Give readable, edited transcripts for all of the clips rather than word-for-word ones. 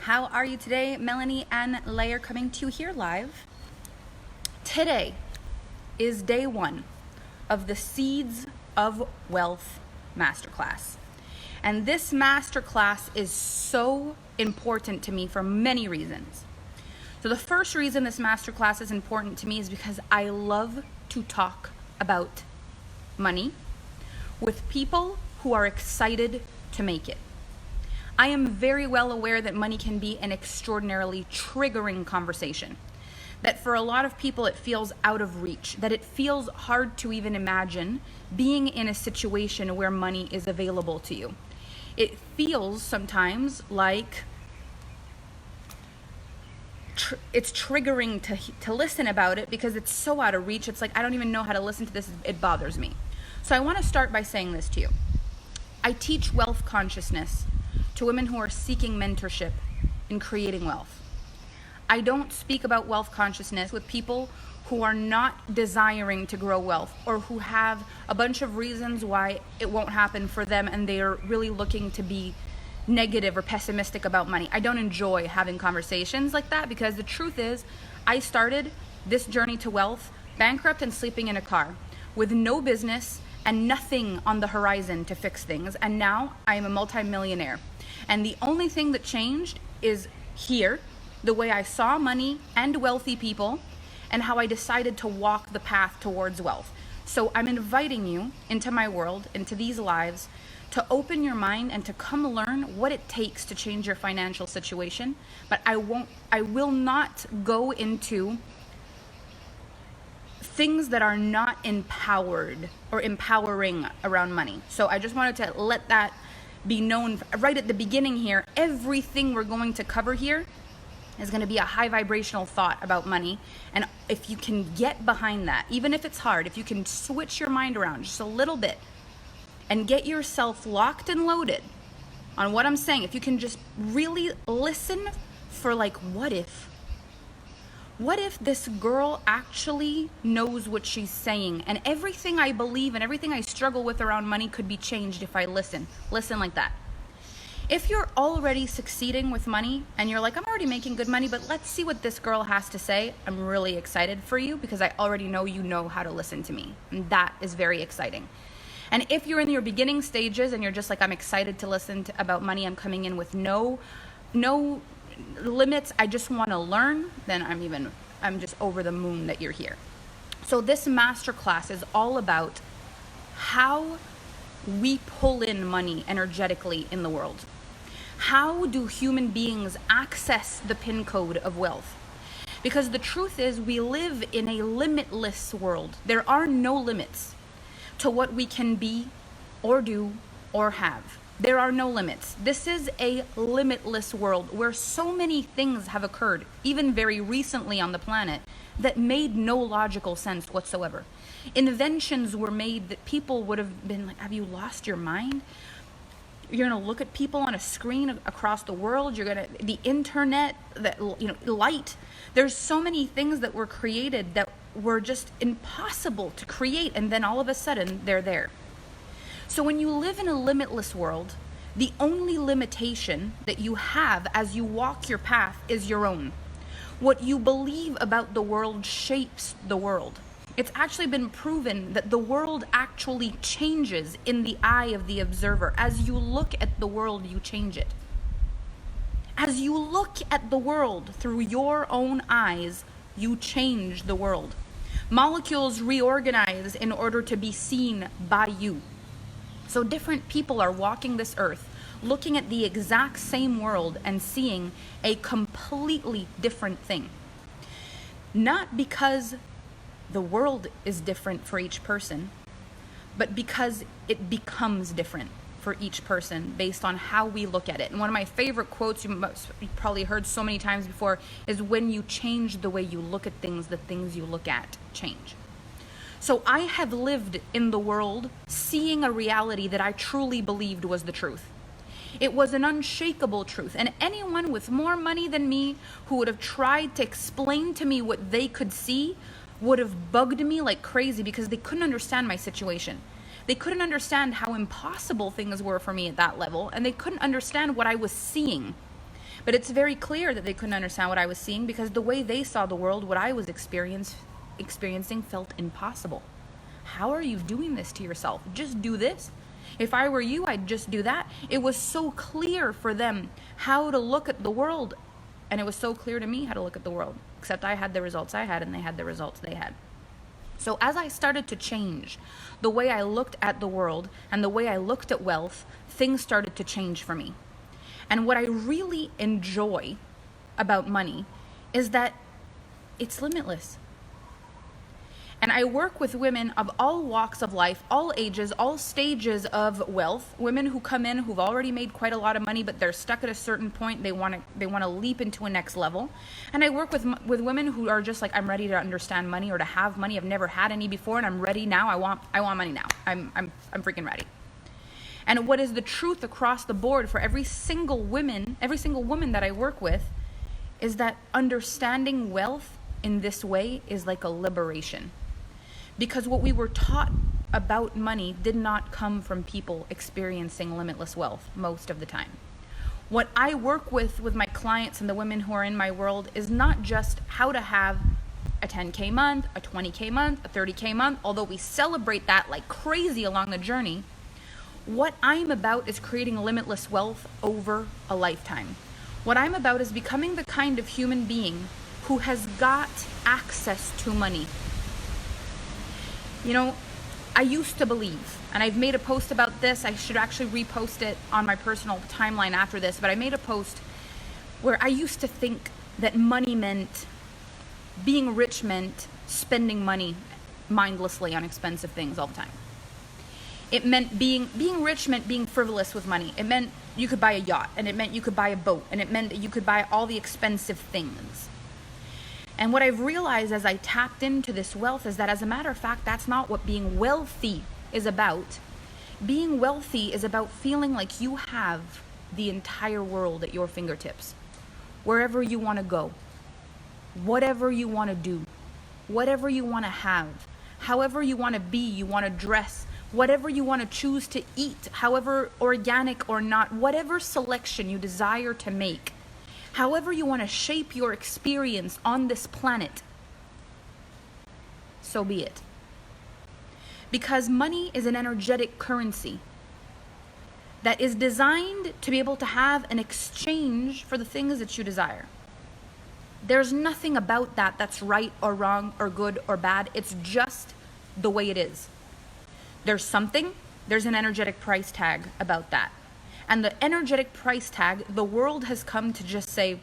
How are you today? Melanie and Layer coming to you here live. Today is day one of the Seeds of Wealth Masterclass. And this masterclass is so important to me for many reasons. So the first reason this masterclass is important to me is because I love to talk about money with people who are excited to make it. I am very well aware that money can be an extraordinarily triggering conversation. That for a lot of people it feels out of reach, that it feels hard to even imagine being in a situation where money is available to you. It feels sometimes like it's triggering to listen about it because it's so out of reach. It's like, I don't even know how to listen to this. It bothers me. So I want to start by saying this to you. I teach wealth consciousness to women who are seeking mentorship in creating wealth. I don't speak about wealth consciousness with people who are not desiring to grow wealth or who have a bunch of reasons why it won't happen for them and they are really looking to be negative or pessimistic about money. I don't enjoy having conversations like that because the truth is I started this journey to wealth bankrupt and sleeping in a car with no business and nothing on the horizon to fix things. And now I am a multimillionaire. And the only thing that changed is here, the way I saw money and wealthy people and how I decided to walk the path towards wealth. So I'm inviting you into my world, into these lives, to open your mind and to come learn what it takes to change your financial situation. But I will not go into things that are not empowered or empowering around money. So I just wanted to let that be known right at the beginning here. Everything we're going to cover here is going to be a high vibrational thought about money. And if you can get behind that, even if it's hard, if you can switch your mind around just a little bit and get yourself locked and loaded on what I'm saying, if you can just really listen for like, what if this girl actually knows what she's saying and everything I believe and everything I struggle with around money could be changed if I listen like that. If you're already succeeding with money and you're like, I'm already making good money, but let's see what this girl has to say, I'm really excited for you because I already know you know how to listen to me. And that is very exciting. And if you're in your beginning stages and you're just like, I'm excited to listen about money, I'm coming in with no limits, I just want to learn, then I'm just over the moon that you're here. So this masterclass is all about how we pull in money energetically in the world. How do human beings access the pin code of wealth? Because the truth is we live in a limitless world. There are no limits to what we can be or do or have. There are no limits. This is a limitless world where so many things have occurred, even very recently on the planet, that made no logical sense whatsoever. Inventions were made that people would have been like, have you lost your mind? You're gonna look at people on a screen across the world. The internet, light. There's so many things that were created that were just impossible to create, and then all of a sudden they're there. So when you live in a limitless world, the only limitation that you have as you walk your path is your own. What you believe about the world shapes the world. It's actually been proven that the world actually changes in the eye of the observer. As you look at the world, you change it. As you look at the world through your own eyes, you change the world. Molecules reorganize in order to be seen by you. So different people are walking this earth, looking at the exact same world and seeing a completely different thing. Not because the world is different for each person, but because it becomes different for each person based on how we look at it. And one of my favorite quotes you've probably heard so many times before is, when you change the way you look at things, the things you look at change. So I have lived in the world seeing a reality that I truly believed was the truth. It was an unshakable truth. And anyone with more money than me who would have tried to explain to me what they could see would have bugged me like crazy because they couldn't understand my situation. They couldn't understand how impossible things were for me at that level, and they couldn't understand what I was seeing. But it's very clear that they couldn't understand what I was seeing, because the way they saw the world, what I was experiencing felt impossible. How are you doing this to yourself? Just do this. If I were you, I'd just do that. It was so clear for them how to look at the world, and it was so clear to me how to look at the world, except I had the results I had and they had the results they had. So as I started to change the way I looked at the world and the way I looked at wealth, things started to change for me. And what I really enjoy about money is that it's limitless. And I work with women of all walks of life, all ages, all stages of wealth. Women who come in who've already made quite a lot of money, but they're stuck at a certain point. They want to leap into a next level. And I work with women who are just like, I'm ready to understand money or to have money. I've never had any before, and I'm ready now. I want money now. I'm freaking ready. And what is the truth across the board for every single woman that I work with is that understanding wealth in this way is like a liberation. Because what we were taught about money did not come from people experiencing limitless wealth most of the time. What I work with my clients and the women who are in my world is not just how to have a 10K month, a 20K month, a 30K month, although we celebrate that like crazy along the journey. What I'm about is creating limitless wealth over a lifetime. What I'm about is becoming the kind of human being who has got access to money. You know, I used to believe, and I've made a post about this, I should actually repost it on my personal timeline after this, but I made a post where I used to think that money meant, being rich meant spending money mindlessly on expensive things all the time. It meant being rich meant being frivolous with money. It meant you could buy a yacht, and it meant you could buy a boat, and it meant that you could buy all the expensive things. And what I've realized as I tapped into this wealth is that, as a matter of fact, that's not what being wealthy is about. Being wealthy is about feeling like you have the entire world at your fingertips. Wherever you want to go, whatever you want to do, whatever you want to have, however you want to be, you want to dress, whatever you want to choose to eat, however organic or not, whatever selection you desire to make, however you want to shape your experience on this planet, so be it. Because money is an energetic currency that is designed to be able to have an exchange for the things that you desire. There's nothing about that that's right or wrong or good or bad. It's just the way it is. There's an energetic price tag about that. And the energetic price tag, the world has come to just say,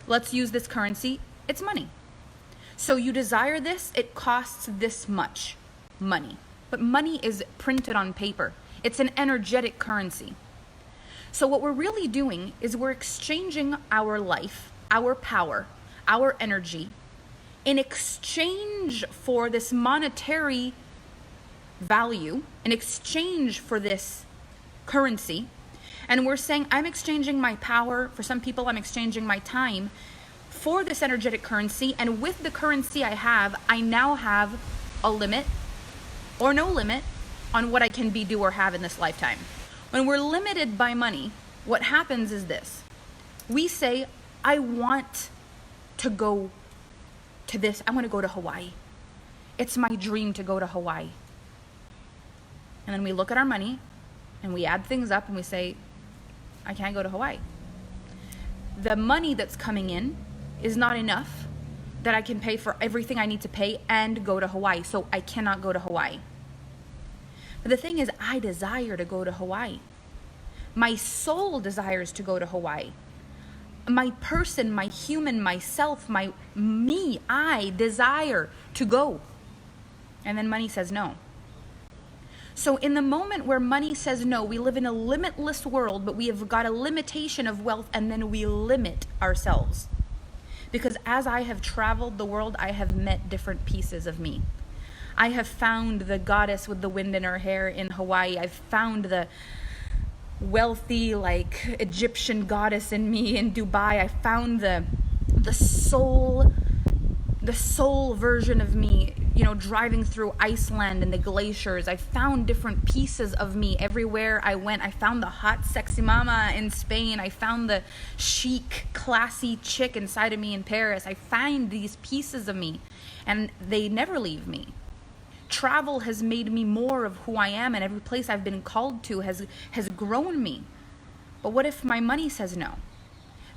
let's use this currency, it's money. So you desire this, it costs this much money. But money is printed on paper. It's an energetic currency. So what we're really doing is we're exchanging our life, our power, our energy, in exchange for this monetary value, in exchange for this currency. And we're saying, I'm exchanging my power. For some people, I'm exchanging my time for this energetic currency. And with the currency I have, I now have a limit or no limit on what I can be, do, or have in this lifetime. When we're limited by money, what happens is this. We say, I want to go to this. I want to go to Hawaii. It's my dream to go to Hawaii. And then we look at our money and we add things up and we say, I can't go to Hawaii. The money that's coming in is not enough that I can pay for everything I need to pay and go to Hawaii. So I cannot go to Hawaii. But the thing is, I desire to go to Hawaii. My soul desires to go to Hawaii. My person, my human, myself, I desire to go. And then money says no. So in the moment where money says no, we live in a limitless world, but we have got a limitation of wealth, and then we limit ourselves. Because as I have traveled the world, I have met different pieces of me. I have found the goddess with the wind in her hair in Hawaii. I've found the wealthy, like Egyptian goddess in me in Dubai. I found the soul version of me driving through Iceland and the glaciers, I found different pieces of me everywhere I went. I found the hot, sexy mama in Spain. I found the chic, classy chick inside of me in Paris. I find these pieces of me, and they never leave me. Travel has made me more of who I am, and every place I've been called to has grown me. But what if my money says no?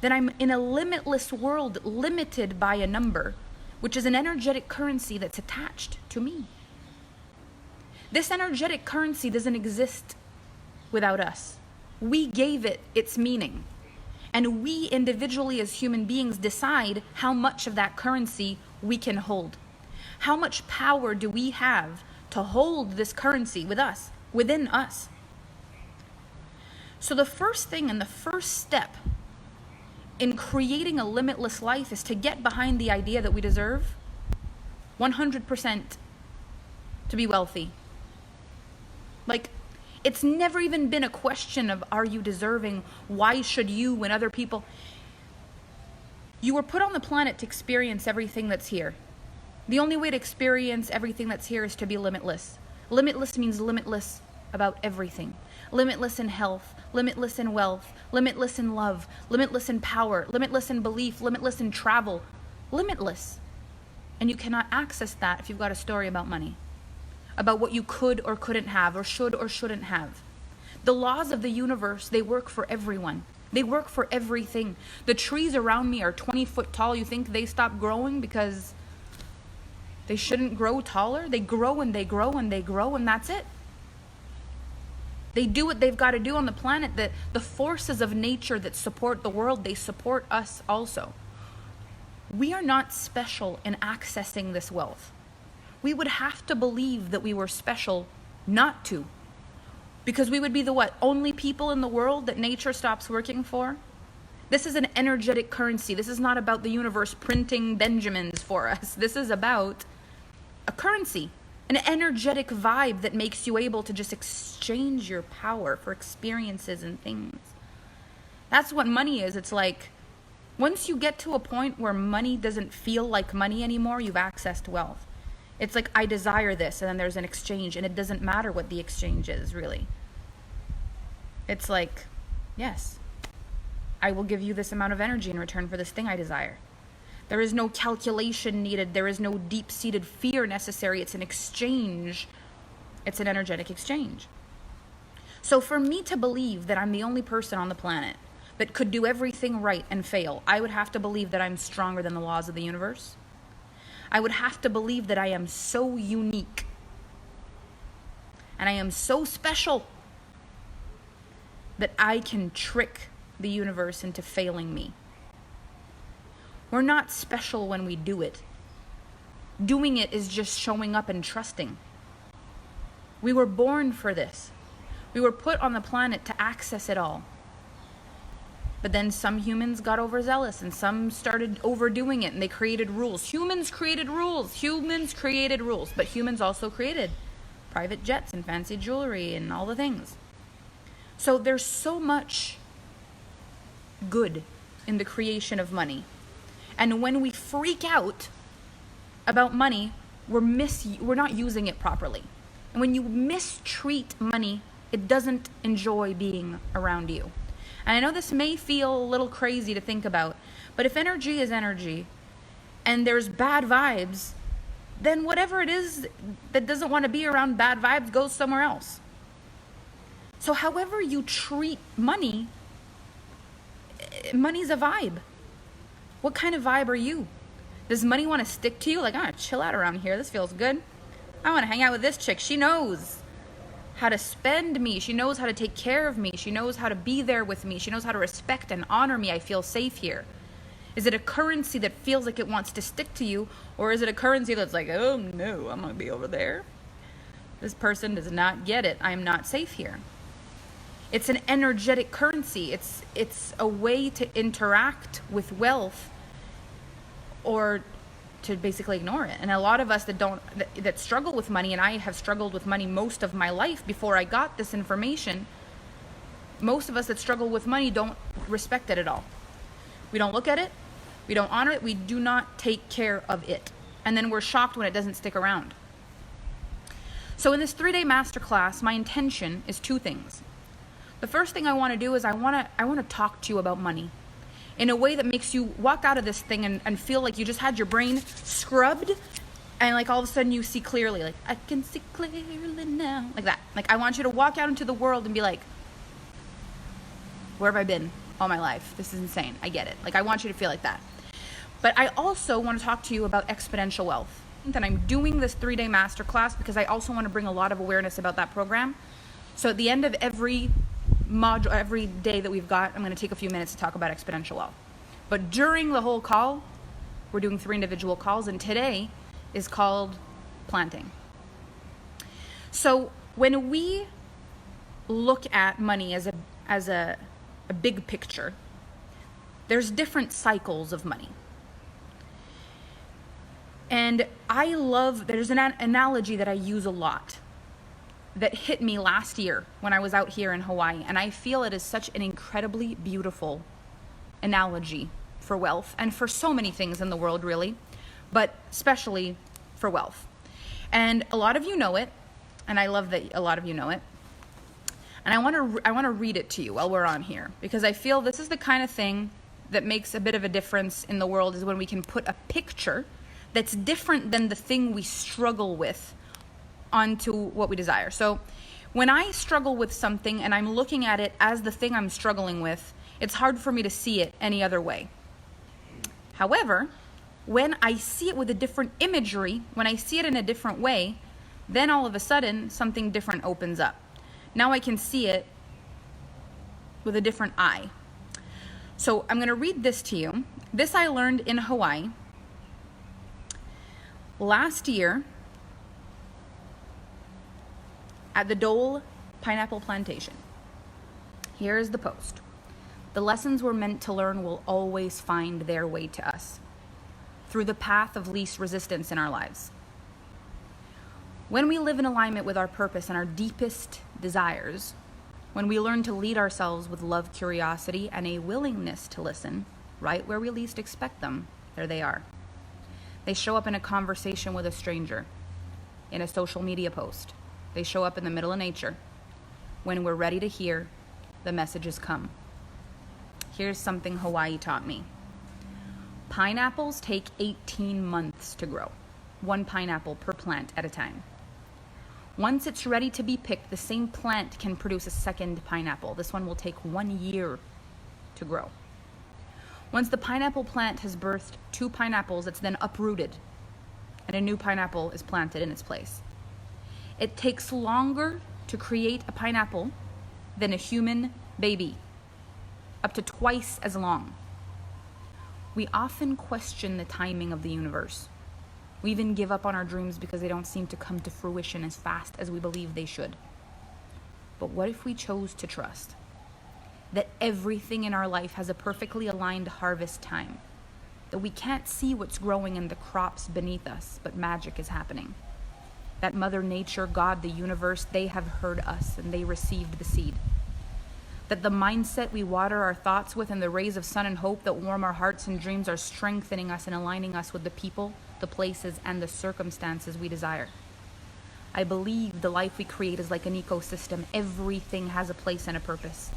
Then I'm in a limitless world, limited by a number, which is an energetic currency that's attached to me. This energetic currency doesn't exist without us. We gave it its meaning. And we individually as human beings decide how much of that currency we can hold. How much power do we have to hold this currency with us, within us? So the first thing and the first step in creating a limitless life is to get behind the idea that we deserve 100% to be wealthy. Like, it's never even been a question of, are you deserving? Why should you when other people? You were put on the planet to experience everything that's here. The only way to experience everything that's here is to be limitless. Limitless means limitless about everything. Limitless in health, limitless in wealth, limitless in love, limitless in power, limitless in belief, limitless in travel. Limitless. And you cannot access that if you've got a story about money, about what you could or couldn't have, or should or shouldn't have. The laws of the universe, they work for everyone. They work for everything. The trees around me are 20 foot tall. You think they stop growing because they shouldn't grow taller? They grow and they grow and they grow, and that's it. They do what they've got to do on the planet. The forces of nature that support the world, they support us also. We are not special in accessing this wealth. We would have to believe that we were special not to. Because we would be the what? Only people in the world that nature stops working for? This is an energetic currency. This is not about the universe printing Benjamins for us. This is about a currency. An energetic vibe that makes you able to just exchange your power for experiences and things. That's what money is. It's like, once you get to a point where money doesn't feel like money anymore, you've accessed wealth. It's like, I desire this, and then there's an exchange, and it doesn't matter what the exchange is, really. It's like, yes, I will give you this amount of energy in return for this thing I desire. There is no calculation needed. There is no deep-seated fear necessary. It's an exchange. It's an energetic exchange. So for me to believe that I'm the only person on the planet that could do everything right and fail, I would have to believe that I'm stronger than the laws of the universe. I would have to believe that I am so unique and I am so special that I can trick the universe into failing me. We're not special when we do it. Doing it is just showing up and trusting. We were born for this. We were put on the planet to access it all. But then some humans got overzealous and some started overdoing it, and they created rules. Humans created rules. Humans created rules. But humans also created private jets and fancy jewelry and all the things. So there's so much good in the creation of money. And when we freak out about money, we're not using it properly. And when you mistreat money, it doesn't enjoy being around you. And I know this may feel a little crazy to think about, but if energy is energy and there's bad vibes, then whatever it is that doesn't want to be around bad vibes goes somewhere else. So however you treat money, money's a vibe. What kind of vibe are you? Does money want to stick to you? Like, I'm gonna chill out around here. This feels good. I want to hang out with this chick. She knows how to spend me. She knows how to take care of me. She knows how to be there with me. She knows how to respect and honor me. I feel safe here. Is it a currency that feels like it wants to stick to you? Or is it a currency that's like, oh no, I'm going to be over there. This person does not get it. I'm not safe here. It's an energetic currency. It's a way to interact with wealth or to basically ignore it. And a lot of us that struggle with money, and I have struggled with money most of my life before I got this information, most of us that struggle with money don't respect it at all. We don't look at it. We don't honor it. We do not take care of it. And then we're shocked when it doesn't stick around. So in this 3-day masterclass, my intention is 2 things. The first thing I want to do is I want to talk to you about money in a way that makes you walk out of this thing and feel like you just had your brain scrubbed, and like all of a sudden you see clearly, like, I can see clearly now, like that. Like, I want you to walk out into the world and be like, where have I been all my life? This is insane. I get it. Like, I want you to feel like that. But I also want to talk to you about exponential wealth. And I'm doing this 3-day masterclass because I also want to bring a lot of awareness about that program. So at the end of every module, every day that we've got, I'm going to take a few minutes to talk about exponential wealth. But during the whole call, we're doing 3 individual calls, and today is called planting. So when we look at money as a big picture, there's different cycles of money. And there's an analogy that I use a lot that hit me last year when I was out here in Hawaii. And I feel it is such an incredibly beautiful analogy for wealth and for so many things in the world, really, but especially for wealth. And a lot of you know it, and I love that a lot of you know it. And I want to read it to you while we're on here, because I feel this is the kind of thing that makes a bit of a difference in the world, is when we can put a picture that's different than the thing we struggle with onto what we desire. So when I struggle with something and I'm looking at it as the thing I'm struggling with, it's hard for me to see it any other way. However, when I see it with a different imagery, when I see it in a different way, then all of a sudden something different opens up. Now I can see it with a different eye. So I'm going to read this to you. This I learned in Hawaii last year at the Dole Pineapple Plantation. Here is the post. The lessons we're meant to learn will always find their way to us through the path of least resistance in our lives. When we live in alignment with our purpose and our deepest desires, when we learn to lead ourselves with love, curiosity, and a willingness to listen, right where we least expect them, there they are. They show up in a conversation with a stranger, in a social media post. They show up in the middle of nature. When we're ready to hear, the messages come. Here's something Hawaii taught me. Pineapples take 18 months to grow, 1 pineapple per plant at a time. Once it's ready to be picked, the same plant can produce a second pineapple. This one will take 1 year to grow. Once the pineapple plant has birthed 2 pineapples, it's then uprooted and a new pineapple is planted in its place. It takes longer to create a pineapple than a human baby, up to twice as long. We often question the timing of the universe. We even give up on our dreams because they don't seem to come to fruition as fast as we believe they should. But what if we chose to trust that everything in our life has a perfectly aligned harvest time, that we can't see what's growing in the crops beneath us, but magic is happening, that Mother Nature, God, the universe, they have heard us and they received the seed, that the mindset we water our thoughts with and the rays of sun and hope that warm our hearts and dreams are strengthening us and aligning us with the people, the places, and the circumstances we desire. I believe the life we create is like an ecosystem. Everything has a place and a purpose.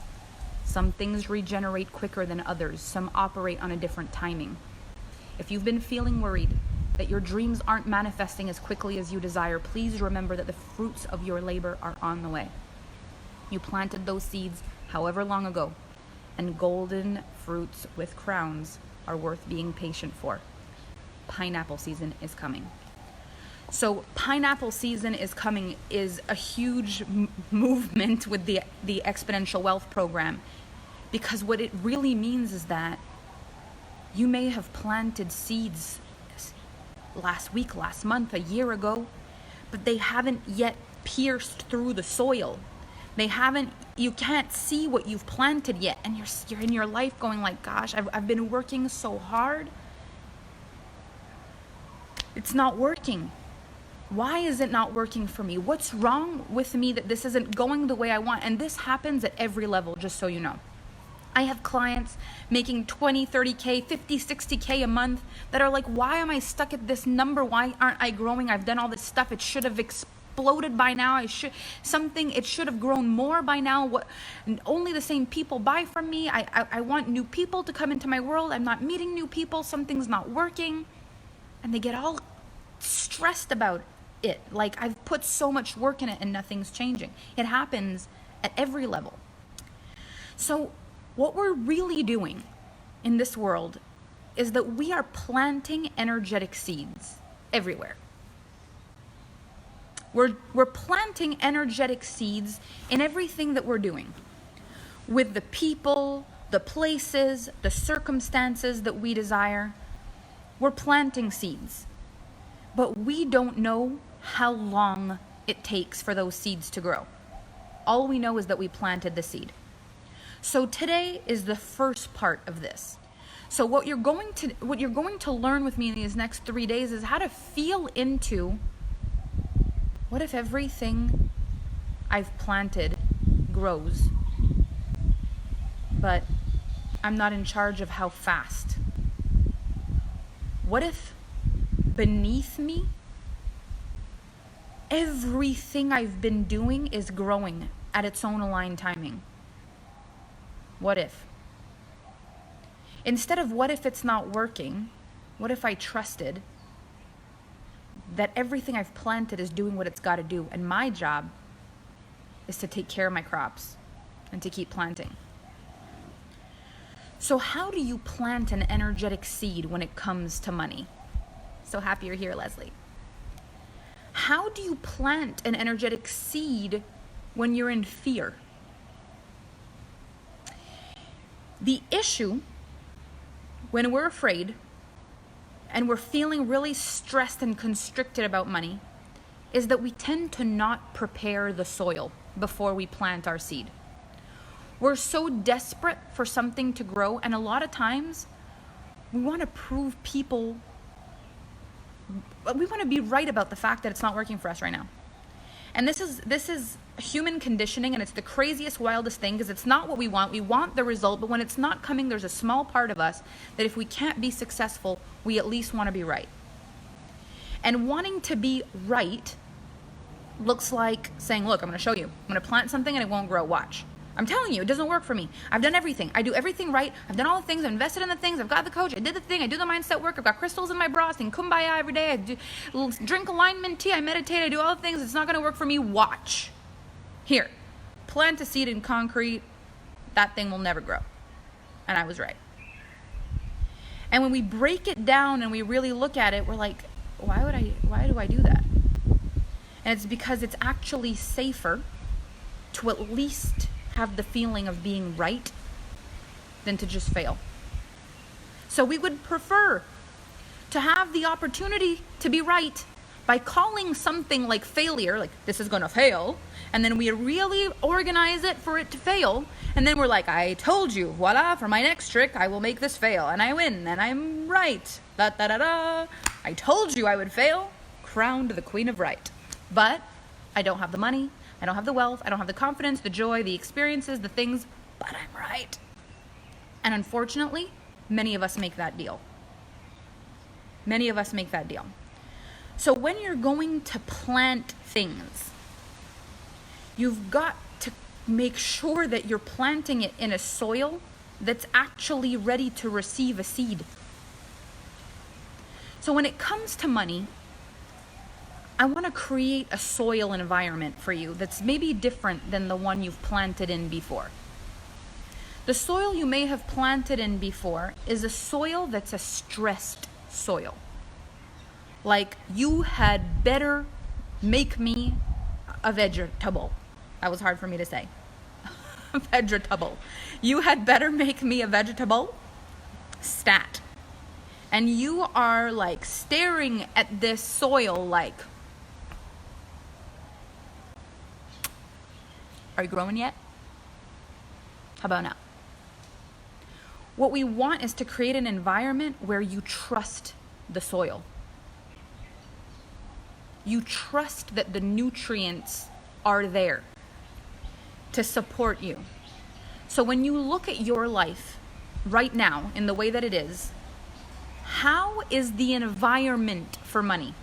Some things regenerate quicker than others. Some operate on a different timing. If you've been feeling worried that your dreams aren't manifesting as quickly as you desire, please remember that the fruits of your labor are on the way. You planted those seeds however long ago, and golden fruits with crowns are worth being patient for. Pineapple season is coming. So pineapple season is coming is a huge movement with the Exponential Wealth Program, because what it really means is that you may have planted seeds last week, last month, a year ago, but they haven't yet pierced through the soil. You can't see what you've planted yet, and you're in your life going like, gosh, I've been working so hard. It's not working. Why is it not working for me? What's wrong with me that this isn't going the way I want? And this happens at every level, just so you know. I have clients making 20, 30K, 50, 60K a month that are like, why am I stuck at this number? Why aren't I growing? I've done all this stuff. It should have exploded by now. It should have grown more by now. Only the same people buy from me. I want new people to come into my world. I'm not meeting new people. Something's not working. And they get all stressed about it. Like, I've put so much work in it and nothing's changing. It happens at every level. So what we're really doing in this world is that we are planting energetic seeds everywhere. We're planting energetic seeds in everything that we're doing, with the people, the places, the circumstances that we desire. We're planting seeds, but we don't know how long it takes for those seeds to grow. All we know is that we planted the seed. So today is the first part of this. So what you're going to learn with me in these next 3 days is how to feel into, what if everything I've planted grows, but I'm not in charge of how fast? What if beneath me, everything I've been doing is growing at its own aligned timing? What if? Instead of what if it's not working, what if I trusted that everything I've planted is doing what it's got to do, and my job is to take care of my crops and to keep planting? So how do you plant an energetic seed when it comes to money? So happy you're here, Leslie. How do you plant an energetic seed when you're in fear? The issue when we're afraid and we're feeling really stressed and constricted about money is that we tend to not prepare the soil before we plant our seed. We're so desperate for something to grow, and a lot of times we want to prove people, we want to be right about the fact that it's not working for us right now. And this is human conditioning, and it's the craziest, wildest thing, because it's not what we want. We want the result, but when it's not coming, there's a small part of us that if we can't be successful, we at least want to be right. And wanting to be right looks like saying, look, I'm going to show you. I'm going to plant something and it won't grow. Watch. I'm telling you, it doesn't work for me. I've done everything. I do everything right. I've done all the things. I've invested in the things. I've got the coach. I did the thing. I do the mindset work. I've got crystals in my bra. I sing Kumbaya every day. I drink alignment tea. I meditate. I do all the things. It's not going to work for me. Watch. Here, plant a seed in concrete. That thing will never grow. And I was right. And when we break it down and we really look at it, we're like, why do I do that? And it's because it's actually safer to at least have the feeling of being right than to just fail. So we would prefer to have the opportunity to be right by calling something like failure, like this is gonna fail, and then we really organize it for it to fail, and then we're like, I told you, voila, for my next trick I will make this fail, and I win, and I'm right, da da da da. I told you I would fail, crowned the queen of right. But I don't have the money, I don't have the wealth, I don't have the confidence, the joy, the experiences, the things, but I'm right. And unfortunately, many of us make that deal. Many of us make that deal. So when you're going to plant things, you've got to make sure that you're planting it in a soil that's actually ready to receive a seed. So when it comes to money, I want to create a soil environment for you that's maybe different than the one you've planted in before. The soil you may have planted in before is a soil that's a stressed soil. Like, you had better make me a vegetable. That was hard for me to say. Vegetable. You had better make me a vegetable. Stat. And you are like staring at this soil like, are you growing yet? How about now? What we want is to create an environment where you trust the soil. You trust that the nutrients are there to support you. So when you look at your life right now in the way that it is, how is the environment for money?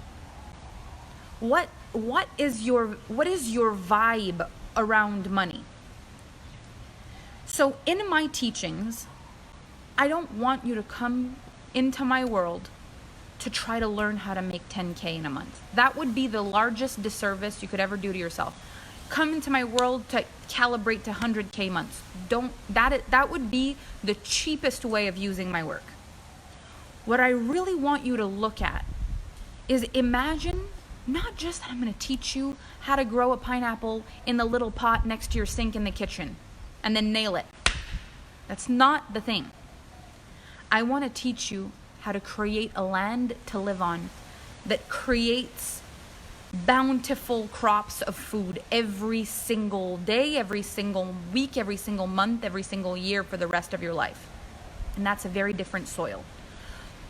What is your vibe around money? So in my teachings, I don't want you to come into my world to try to learn how to make 10K in a month. That would be the largest disservice you could ever do to yourself. Come into my world to calibrate to 100K months. That would be the cheapest way of using my work. What I really want you to look at is imagine not just that I'm going to teach you how to grow a pineapple in the little pot next to your sink in the kitchen and then nail it. That's not the thing. I want to teach you how to create a land to live on that creates bountiful crops of food every single day, every single week, every single month, every single year for the rest of your life. And that's a very different soil.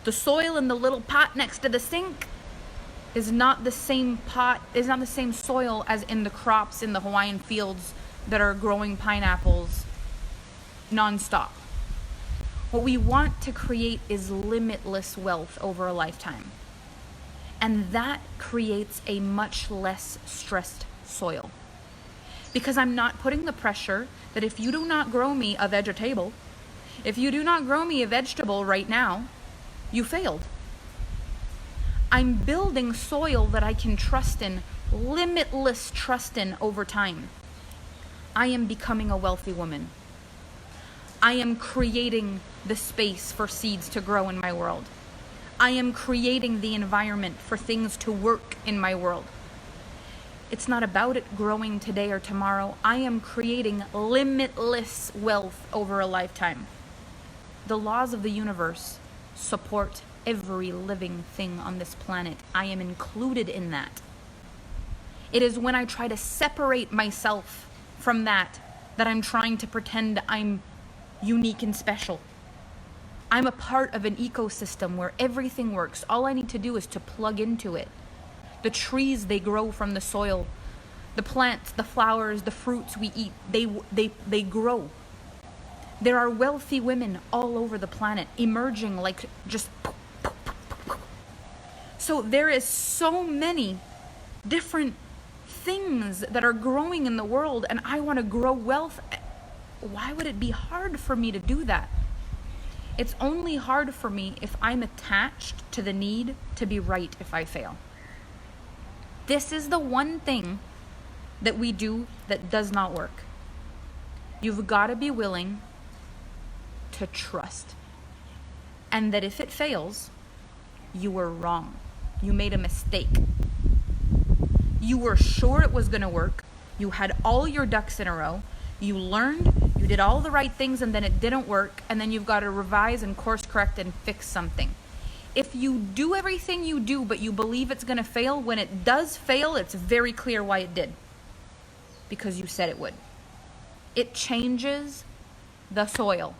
The soil in the little pot next to the sink is not the same soil as in the crops in the Hawaiian fields that are growing pineapples nonstop. What we want to create is limitless wealth over a lifetime. And that creates a much less stressed soil. Because I'm not putting the pressure that if you do not grow me a vegetable, if you do not grow me a vegetable right now, you failed. I'm building soil that I can trust in, limitless trust in over time. I am becoming a wealthy woman. I am creating the space for seeds to grow in my world. I am creating the environment for things to work in my world. It's not about it growing today or tomorrow. I am creating limitless wealth over a lifetime. The laws of the universe support every living thing on this planet. I am included in that. It is when I try to separate myself from that I'm trying to pretend I'm unique and special. I'm a part of an ecosystem where everything works. All I need to do is to plug into it. The trees, they grow from the soil. The plants, the flowers, the fruits we eat, they grow. There are wealthy women all over the planet emerging like just... So there is so many different things that are growing in the world, and I want to grow wealth. Why would it be hard for me to do that? It's only hard for me if I'm attached to the need to be right if I fail. This is the one thing that we do that does not work. You've got to be willing to trust. And that if it fails, you were wrong. You made a mistake. You were sure it was going to work. You had all your ducks in a row. You learned, you did all the right things, and then it didn't work, and then you've got to revise and course correct and fix something. If you do everything you do, but you believe it's going to fail, when it does fail, it's very clear why it did. Because you said it would. It changes the soil.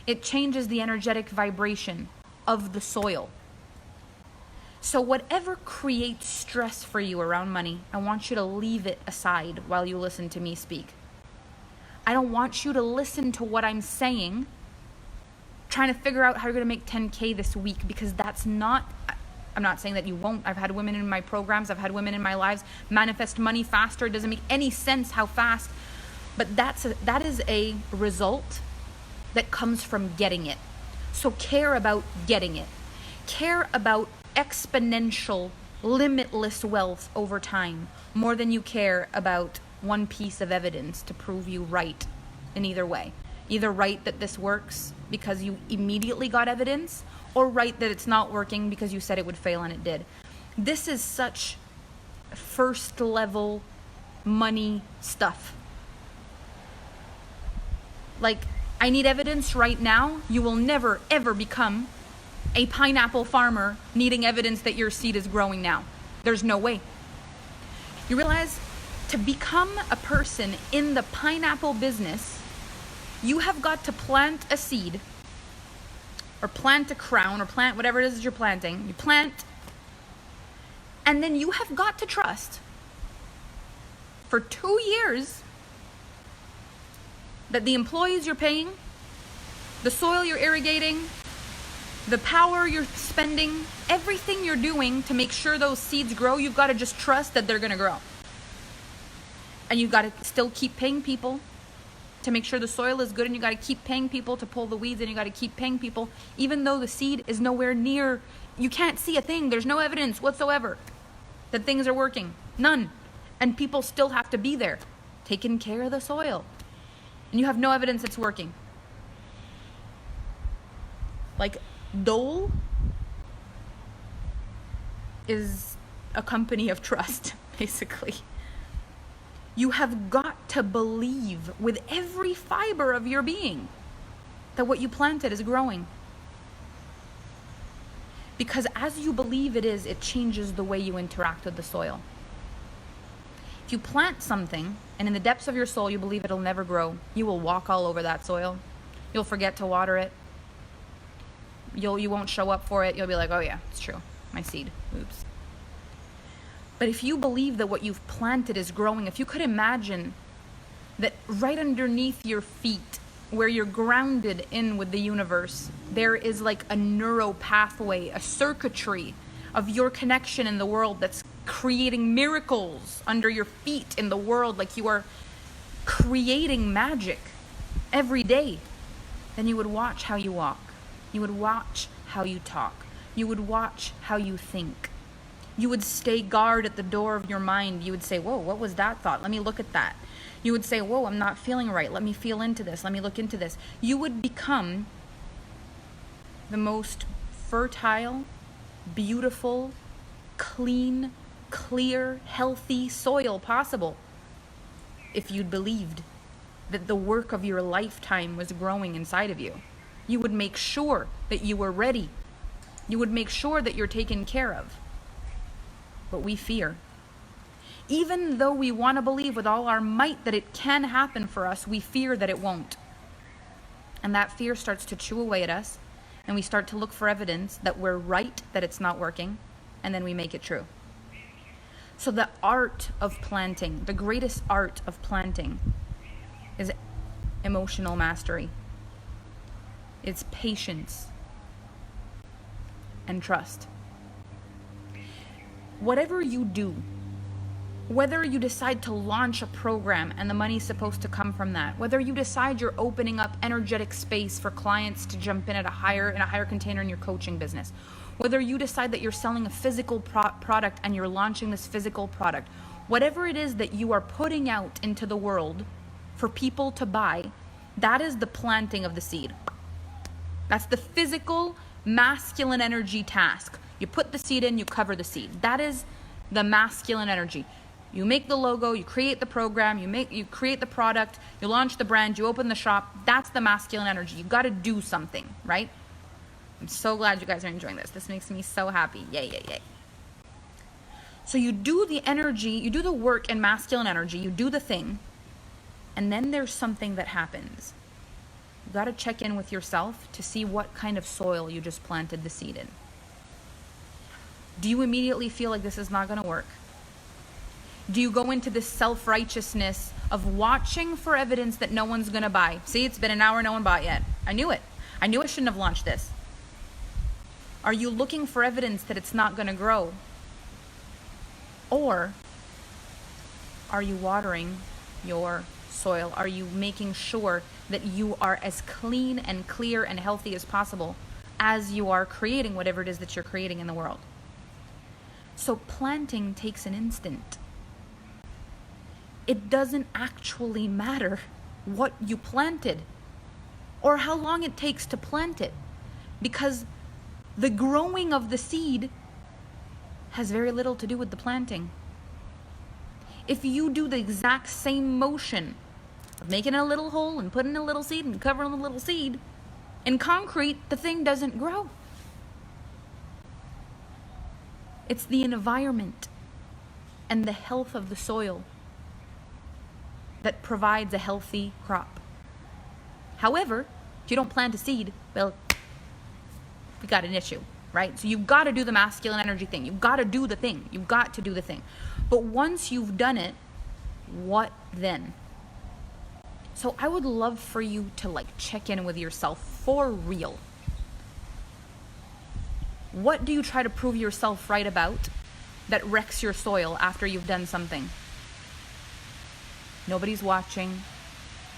It changes the energetic vibration of the soil. So whatever creates stress for you around money, I want you to leave it aside while you listen to me speak. I don't want you to listen to what I'm saying, trying to figure out how you're going to make 10K this week, because that's not, I'm not saying that you won't. I've had women in my programs, I've had women in my lives manifest money faster. It doesn't make any sense how fast, but that is a result that comes from getting it. So care about getting it. Care about exponential, limitless wealth over time more than you care about one piece of evidence to prove you right in either way. Either right that this works because you immediately got evidence, or right that it's not working because you said it would fail and it did. This is such first level money stuff. Like, I need evidence right now. You will never ever become a pineapple farmer needing evidence that your seed is growing now. There's no way. You realize, to become a person in the pineapple business, you have got to plant a seed, or plant a crown, or plant whatever it is that you're planting. You plant, and then you have got to trust for 2 years that the employees you're paying, the soil you're irrigating, the power you're spending, everything you're doing to make sure those seeds grow, you've got to just trust that they're going to grow. And you've got to still keep paying people to make sure the soil is good, and you got to keep paying people to pull the weeds, and you got to keep paying people even though the seed is nowhere near, you can't see a thing. There's no evidence whatsoever that things are working. None. And people still have to be there taking care of the soil. And you have no evidence it's working. Like, Dole is a company of trust, basically. You have got to believe with every fiber of your being that what you planted is growing. Because as you believe it is, it changes the way you interact with the soil. If you plant something and in the depths of your soul you believe it'll never grow, you will walk all over that soil. You'll forget to water it. You won't show up for it. You'll be like, oh yeah, it's true. My seed. Oops. But if you believe that what you've planted is growing, if you could imagine that right underneath your feet, where you're grounded in with the universe, there is like a neuro pathway, a circuitry of your connection in the world that's creating miracles under your feet in the world, like you are creating magic every day, then you would watch how you walk. You would watch how you talk. You would watch how you think. You would stay guard at the door of your mind. You would say, whoa, what was that thought? Let me look at that. You would say, whoa, I'm not feeling right. Let me feel into this. Let me look into this. You would become the most fertile, beautiful, clean, clear, healthy soil possible if you'd believed that the work of your lifetime was growing inside of you. You would make sure that you were ready. You would make sure that you're taken care of. But we fear. Even though we want to believe with all our might that it can happen for us, we fear that it won't. And that fear starts to chew away at us, and we start to look for evidence that we're right, that it's not working, and then we make it true. So the art of planting, the greatest art of planting, is emotional mastery. It's patience and trust. Whatever you do, whether you decide to launch a program and the money's supposed to come from that, whether you decide you're opening up energetic space for clients to jump in at a higher container in your coaching business, whether you decide that you're selling a physical product and you're launching this physical product, whatever it is that you are putting out into the world for people to buy, that is the planting of the seed. That's the physical, masculine energy task. You put the seed in, you cover the seed. That is the masculine energy. You make the logo, you create the program, you create the product, you launch the brand, you open the shop. That's the masculine energy. You've got to do something, right? I'm so glad you guys are enjoying this. This makes me so happy. Yay, yay, yay. So you do the energy, you do the work in masculine energy, you do the thing, and then there's something that happens. You got to check in with yourself to see what kind of soil you just planted the seed in. Do you immediately feel like this is not going to work? Do you go into this self-righteousness of watching for evidence that no one's going to buy? See, it's been an hour, no one bought yet. I knew it. I knew I shouldn't have launched this. Are you looking for evidence that it's not going to grow? Or are you watering your soil? Are you making sure that you are as clean and clear and healthy as possible as you are creating whatever it is that you're creating in the world? So planting takes an instant. It doesn't actually matter what you planted or how long it takes to plant it, because the growing of the seed has very little to do with the planting. If you do the exact same motion of making a little hole and putting a little seed and covering the little seed in concrete, the thing doesn't grow. It's the environment and the health of the soil that provides a healthy crop. However, if you don't plant a seed, well, we got an issue, right? So you've got to do the masculine energy thing. You've got to do the thing. You've got to do the thing. But once you've done it, what then? So I would love for you to like check in with yourself for real. What do you try to prove yourself right about that wrecks your soil after you've done something? Nobody's watching.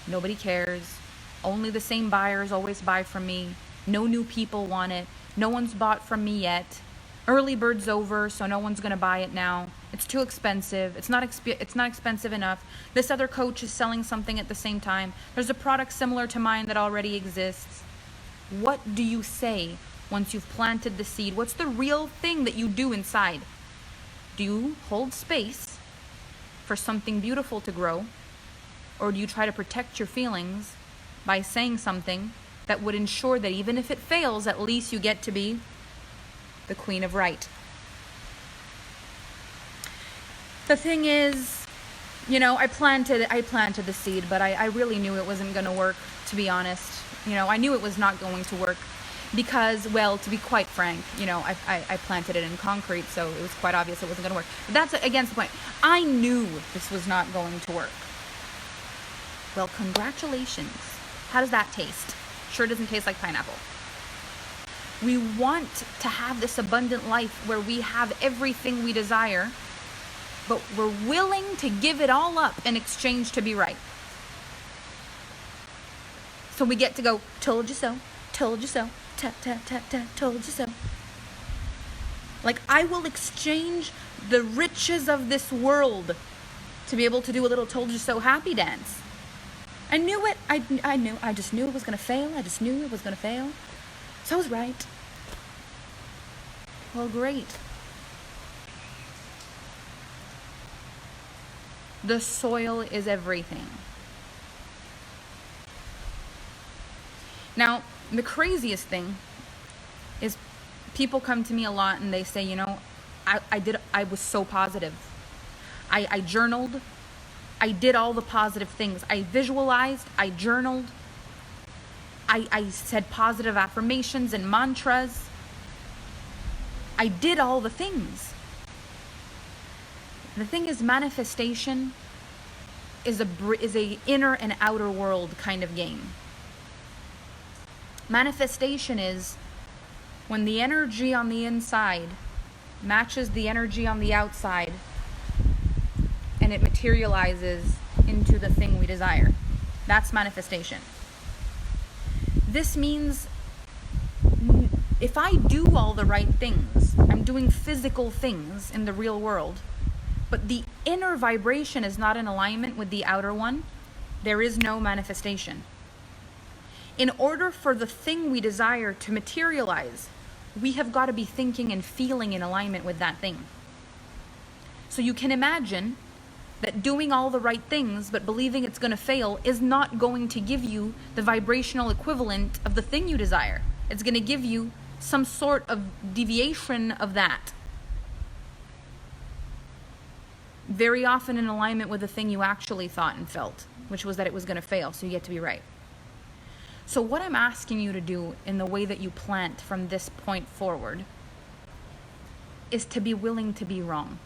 Nobody cares. Only the same buyers always buy from me. No new people want it. No one's bought from me yet. Early bird's over, so no one's going to buy it now. It's too expensive. It's not expensive enough. This other coach is selling something at the same time. There's a product similar to mine that already exists. What do you say once you've planted the seed? What's the real thing that you do inside? Do you hold space for something beautiful to grow? Or do you try to protect your feelings by saying something that would ensure that even if it fails, at least you get to be the queen of right? The thing is, I planted the seed, but I really knew it wasn't going to work, to be honest. I knew it was not going to work because, well, to be quite frank, I planted it in concrete, so it was quite obvious it wasn't going to work. But that's against the point. I knew this was not going to work. Well, congratulations. How does that taste? Sure doesn't taste like pineapple. We want to have this abundant life where we have everything we desire, but we're willing to give it all up in exchange to be right. So we get to go, told you so, tap, tap, tap, tap, told you so. Like, I will exchange the riches of this world to be able to do a little told you so happy dance. I knew it. I just knew it was going to fail. So I was right. Well, great. The soil is everything. Now, the craziest thing is people come to me a lot and they say, I was so positive. I journaled. I did all the positive things. I visualized, I journaled, I said positive affirmations and mantras. I did all the things. The thing is, manifestation is a inner and outer world kind of game. Manifestation is when the energy on the inside matches the energy on the outside, and it materializes into the thing we desire. That's manifestation. This means if I do all the right things, I'm doing physical things in the real world, but the inner vibration is not in alignment with the outer one, there is no manifestation. In order for the thing we desire to materialize, we have got to be thinking and feeling in alignment with that thing. So you can imagine that doing all the right things but believing it's going to fail is not going to give you the vibrational equivalent of the thing you desire. It's going to give you some sort of deviation of that. Very often in alignment with the thing you actually thought and felt, which was that it was going to fail, so you get to be right. So what I'm asking you to do in the way that you plant from this point forward is to be willing to be wrong.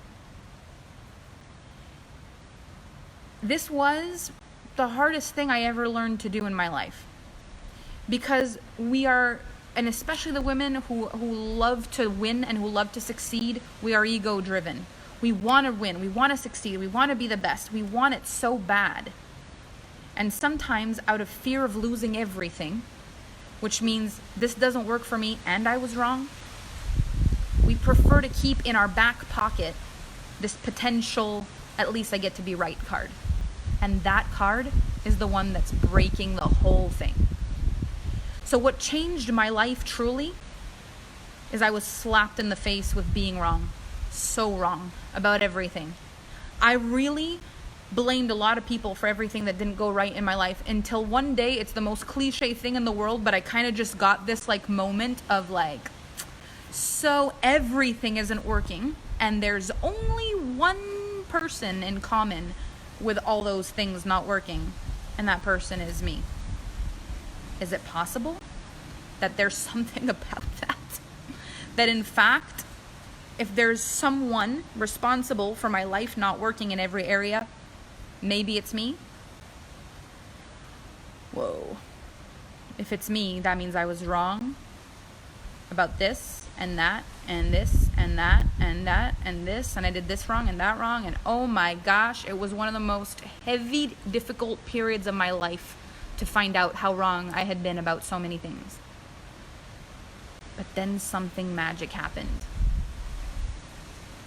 This was the hardest thing I ever learned to do in my life, because we are, and especially the women who love to win and who love to succeed, we are ego driven. We want to win, we want to succeed, we want to be the best, we want it so bad. And sometimes out of fear of losing everything, which means this doesn't work for me and I was wrong, we prefer to keep in our back pocket this potential, at least I get to be right card. And that card is the one that's breaking the whole thing. So what changed my life truly is I was slapped in the face with being wrong. So wrong about everything. I really blamed a lot of people for everything that didn't go right in my life until one day, it's the most cliche thing in the world, but I kind of just got this moment of so everything isn't working and there's only one person in common with all those things not working, and that person is me. Is it possible that there's something about that? That in fact, if there's someone responsible for my life not working in every area, maybe it's me? if it's me, that means I was wrong about this and that and this and that and that and this, and I did this wrong and that wrong, and oh my gosh, it was one of the most heavy, difficult periods of my life to find out how wrong I had been about so many things. But then something magic happened.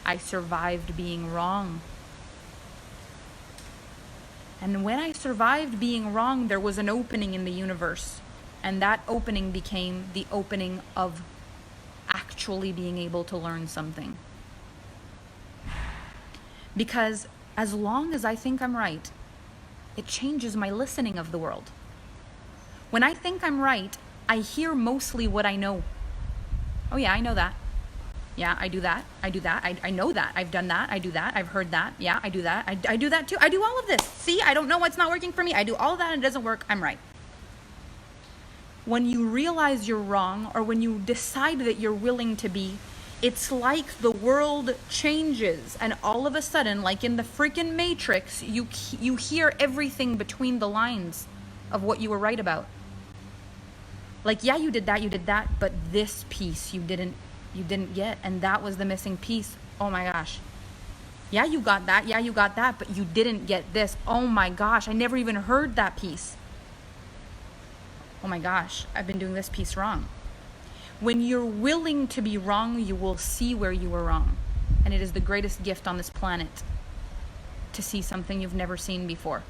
I survived being wrong. And when I survived being wrong, there was an opening in the universe. And that opening became the opening of actually being able to learn something. Because as long as I think I'm right, it changes my listening of the world. When I think I'm right, I hear mostly what I know. Oh yeah, I know that. Yeah, I do that. I do that. I know that. I've done that. I do that. I've heard that. Yeah, I do that. I do that too. I do all of this. See, I don't know what's not working for me. I do all of that and it doesn't work. I'm right. When you realize you're wrong, or when you decide that you're willing to be, it's like the world changes, and all of a sudden, like in the freaking Matrix, you hear everything between the lines of what you were right about. Like, yeah, you did that, but this piece you didn't get, and that was the missing piece. Oh my gosh. Yeah, you got that, but you didn't get this. Oh my gosh, I never even heard that piece. Oh my gosh, I've been doing this piece wrong. When you're willing to be wrong, you will see where you were wrong. And it is the greatest gift on this planet to see something you've never seen before,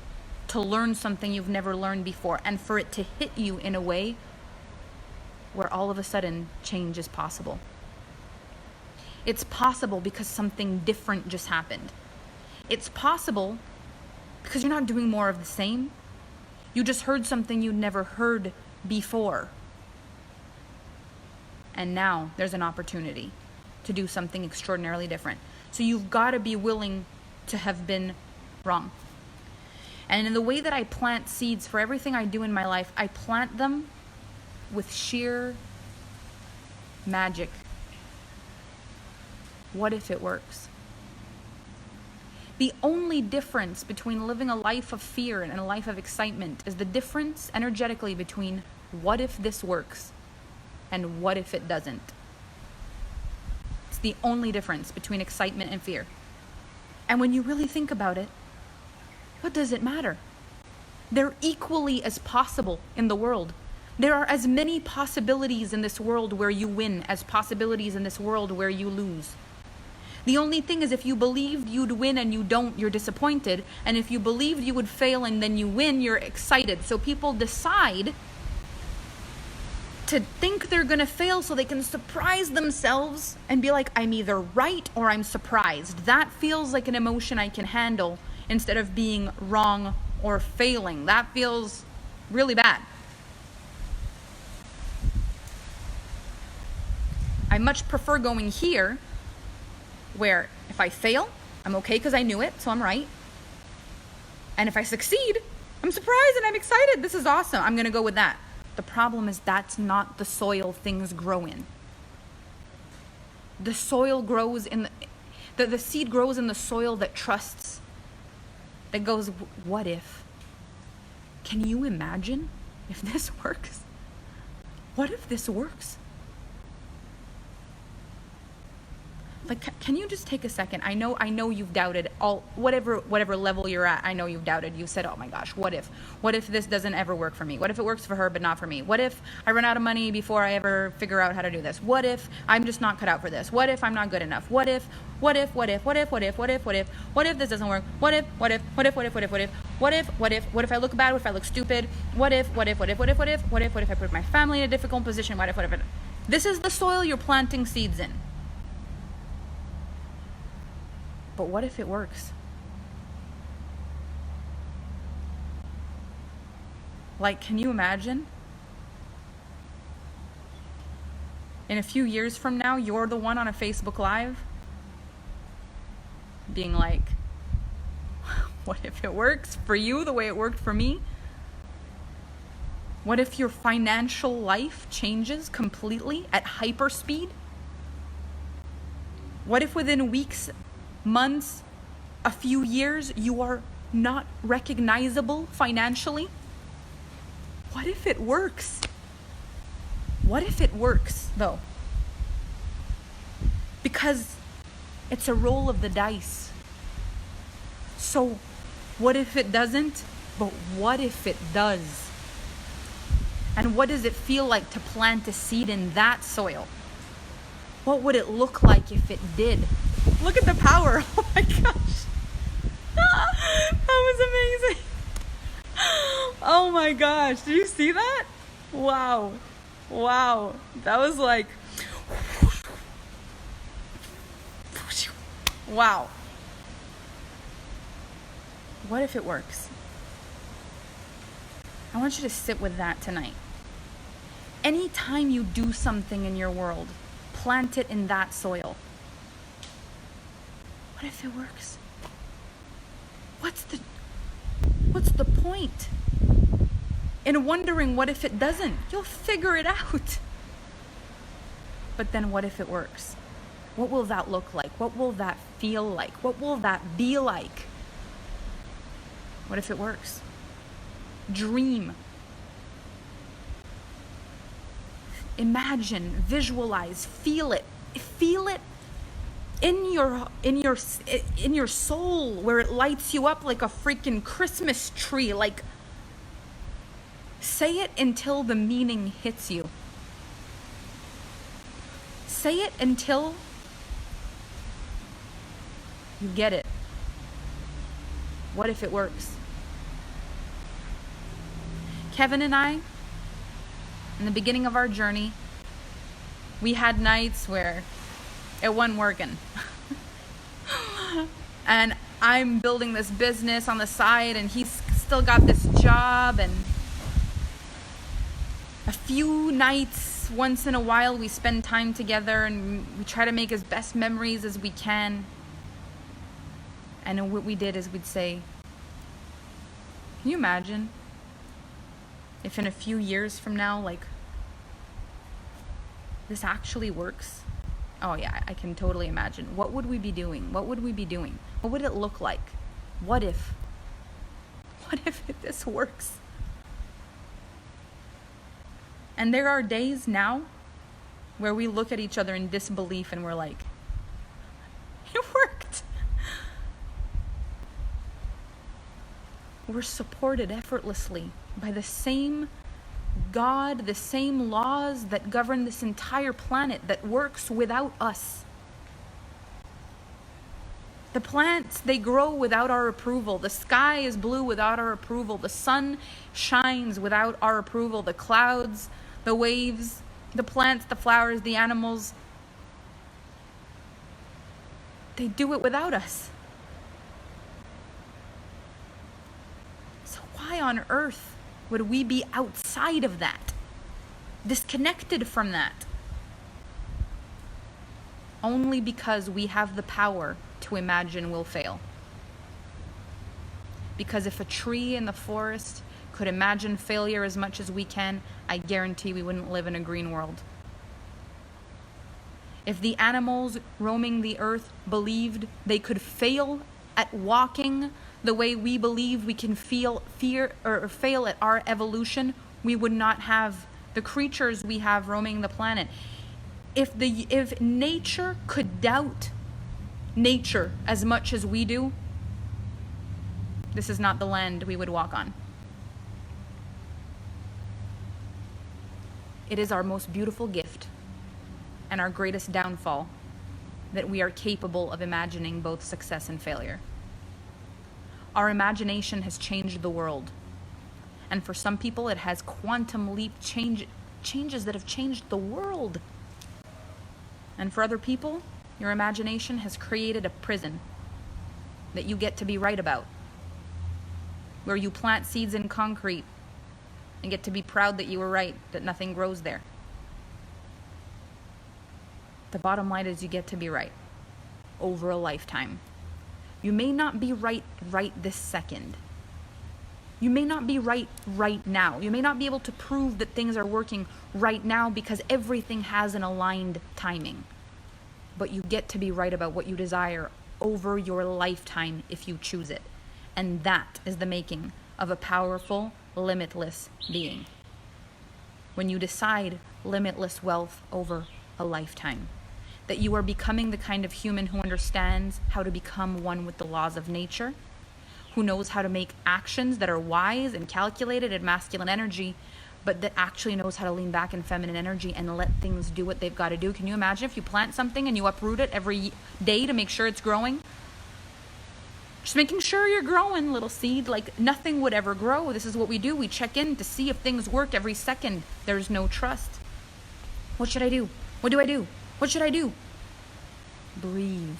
to learn something you've never learned before, and for it to hit you in a way where all of a sudden change is possible. It's possible because something different just happened. It's possible because you're not doing more of the same. You just heard something you'd never heard before. And now there's an opportunity to do something extraordinarily different. So you've got to be willing to have been wrong. And in the way that I plant seeds for everything I do in my life, I plant them with sheer magic. What if it works? The only difference between living a life of fear and a life of excitement is the difference energetically between what if this works and what if it doesn't. It's the only difference between excitement and fear. And when you really think about it, what does it matter? They're equally as possible in the world. There are as many possibilities in this world where you win as possibilities in this world where you lose. The only thing is, if you believed you'd win and you don't, you're disappointed. And if you believed you would fail and then you win, you're excited. So people decide to think they're going to fail so they can surprise themselves and be like, I'm either right or I'm surprised. That feels like an emotion I can handle instead of being wrong or failing. That feels really bad. I much prefer going here, where if I fail, I'm okay because I knew it, so I'm right. And if I succeed, I'm surprised and I'm excited. This is awesome. I'm going to go with that. The problem is that's not the soil things grow in. The soil grows in the seed grows in the soil that trusts, that goes, what if? Can you imagine if this works? What if this works? Like, can you just take a second? I know you've doubted all, whatever level you're at. I know you've doubted. You said, oh my gosh, what if this doesn't ever work for me? What if it works for her but not for me? What if I run out of money before I ever figure out how to do this? What if I'm just not cut out for this? What if I'm not good enough? What if this doesn't work? What if I look bad? What if I look stupid? What if I put my family in a difficult position? What if? This is the soil you're planting seeds in. But what if it works? Like, can you imagine? In a few years from now, you're the one on a Facebook Live being like, what if it works for you the way it worked for me? What if your financial life changes completely at hyperspeed? What if within weeks, months, a few years, you are not recognizable financially? What if it works? What if it works, though? Because it's a roll of the dice. So, what if it doesn't? But what if it does? And what does it feel like to plant a seed in that soil? What would it look like if it did? Look at the power. Oh my gosh. That was amazing. Oh my gosh. Did you see that? Wow. Wow. That was like, wow. What if it works? I want you to sit with that tonight. Anytime you do something in your world, plant it in that soil. What if it works? What's the point in wondering what if it doesn't? You'll figure it out. But then what if it works? What will that look like? What will that feel like? What will that be like? What if it works? Dream. Imagine, visualize, feel it. Feel it in your soul, where it lights you up like a freaking Christmas tree. Like, say it until the meaning hits you. Say it until you get it. What if it works? Kevin and I, in the beginning of our journey, we had nights where it wasn't working. And I'm building this business on the side, and he's still got this job, and a few nights, once in a while, we spend time together and we try to make as best memories as we can. And what we did is we'd say, can you imagine if in a few years from now, like, this actually works? Oh yeah, I can totally imagine. What would we be doing? What would we be doing? What would it look like? What if this works? And there are days now where we look at each other in disbelief and we're like, it worked. We're supported effortlessly by the same God, the same laws that govern this entire planet that works without us. The plants, they grow without our approval. The sky is blue without our approval. The sun shines without our approval. The clouds, the waves, the plants, the flowers, the animals, they do it without us. So why on earth would we be outside of that, disconnected from that? Only because we have the power to imagine we'll fail. Because if a tree in the forest could imagine failure as much as we can, I guarantee we wouldn't live in a green world. If the animals roaming the earth believed they could fail at walking the way we believe we can fail at our evolution, we would not have the creatures we have roaming the planet. If nature could doubt nature as much as we do, this is not the land we would walk on. It is our most beautiful gift and our greatest downfall that we are capable of imagining both success and failure. Our imagination has changed the world. And for some people, it has quantum leap changes that have changed the world. And for other people, your imagination has created a prison that you get to be right about, where you plant seeds in concrete and get to be proud that you were right, that nothing grows there. The bottom line is you get to be right over a lifetime. You may not be right this second. You may not be right now. You may not be able to prove that things are working right now because everything has an aligned timing. But you get to be right about what you desire over your lifetime if you choose it. And that is the making of a powerful, limitless being. when you decide limitless wealth over a lifetime. That you are becoming the kind of human who understands how to become one with the laws of nature, who knows how to make actions that are wise and calculated in masculine energy, but that actually knows how to lean back in feminine energy and let things do what they've got to do. Can you imagine if you plant something and you uproot it every day to make sure it's growing? Just making sure you're growing, little seed. Like nothing would ever grow. This is what we do. We check in to see if things work every second. There's no trust. What should I do? What do I do? What should I do? Breathe.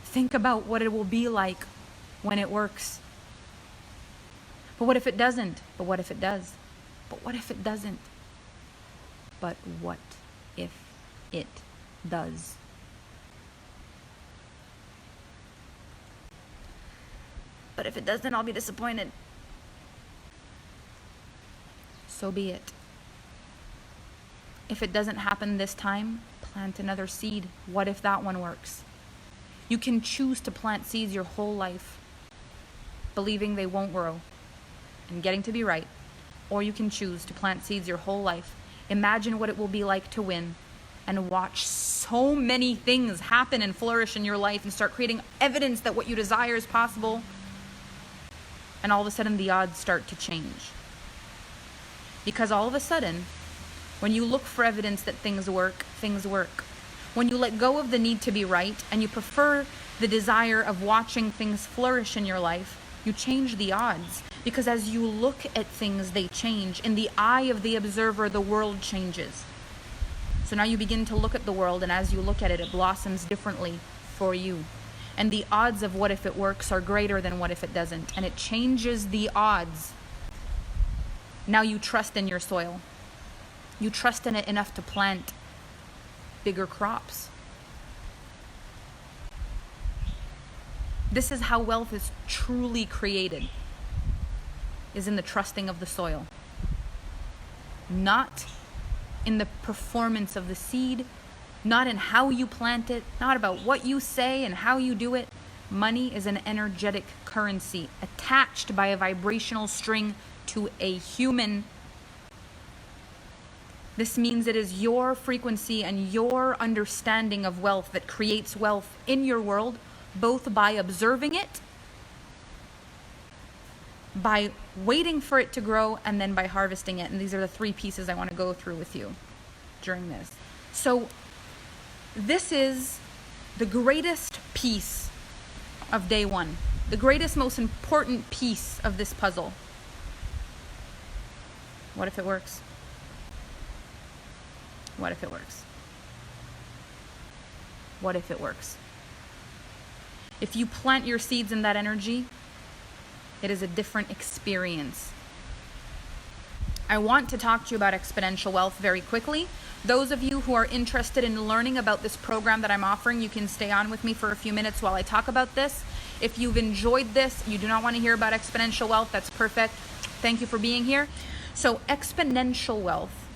Think about what it will be like when it works. But what if it doesn't? But what if it does? But what if it doesn't? But what if it does? But if it doesn't, I'll be disappointed. So be it. If it doesn't happen this time, plant another seed. What if that one works? You can choose to plant seeds your whole life, believing they won't grow and getting to be right. Or you can choose to plant seeds your whole life. Imagine what it will be like to win and watch so many things happen and flourish in your life and start creating evidence that what you desire is possible. And all of a sudden the odds start to change. Because all of a sudden, when you look for evidence that things work, things work. When you let go of the need to be right and you prefer the desire of watching things flourish in your life, you change the odds. Because as you look at things, they change. In the eye of the observer, the world changes. So now you begin to look at the world, and as you look at it, it blossoms differently for you. And the odds of what if it works are greater than what if it doesn't. And it changes the odds. Now you trust in your soil. You trust in it enough to plant bigger crops. This is how wealth is truly created, is in the trusting of the soil. Not in the performance of the seed, not in how you plant it, not about what you say and how you do it. Money is an energetic currency attached by a vibrational string to a human. This means it is your frequency and your understanding of wealth that creates wealth in your world, both by observing it, by waiting for it to grow, and then by harvesting it. And these are the three pieces I want to go through with you during this. So this is the greatest piece of day one, the greatest, most important piece of this puzzle. What if it works? What if it works? What if it works? If you plant your seeds in that energy, it is a different experience. I want to talk to you about exponential wealth very quickly. Those of you who are interested in learning about this program that I'm offering, you can stay on with me for a few minutes while I talk about this. If you've enjoyed this, you do not want to hear about exponential wealth, that's perfect. Thank you for being here. So exponential wealth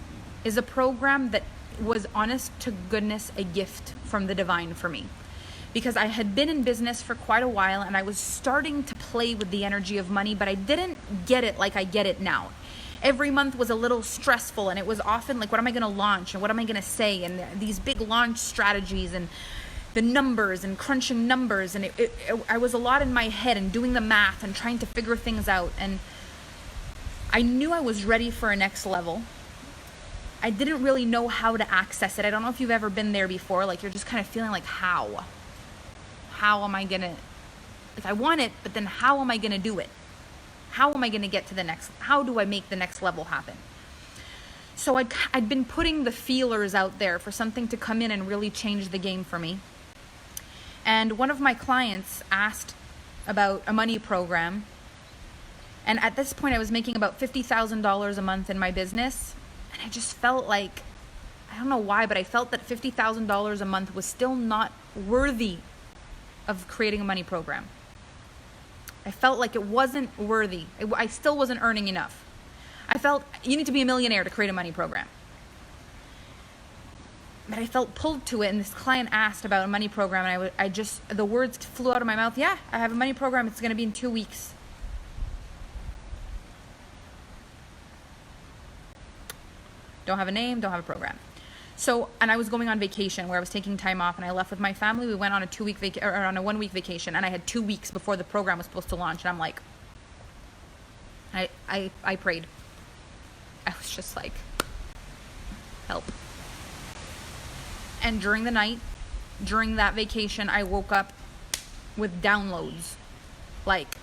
is a program that was, honest to goodness, a gift from the divine for me. Because I had been in business for quite a while and I was starting to play with the energy of money, but I didn't get it like I get it now. Every month was a little stressful, and it was often like, what am I going to launch and what am I going to say, and these big launch strategies and the numbers and crunching numbers, and I was a lot in my head and doing the math and trying to figure things out. And I knew I was ready for a next level. I didn't really know how to access it. I don't know if you've ever been there before. Like, you're just kind of feeling like, how am I gonna, like, I want it, but then how am I gonna do it? How am I gonna get to the next, how do I make the next level happen? So I'd been putting the feelers out there for something to come in and really change the game for me. And one of my clients asked about a money program. And at this point I was making about $50,000 a month in my business. And I just felt like, I don't know why, but I felt that $50,000 a month was still not worthy of creating a money program. I felt like it wasn't worthy. I still wasn't earning enough. I felt you need to be a millionaire to create a money program. But I felt pulled to it, and this client asked about a money program, and I just, the words flew out of my mouth. Yeah, I have a money program. It's going to be in 2 weeks. Don't have a name, don't have a program. So, and I was going on vacation where I was taking time off, and I left with my family. We went on a 1 week vacation, and I had 2 weeks before the program was supposed to launch. And I'm like, I prayed. I was just like, help. And during the night, during that vacation, I woke up with downloads. Like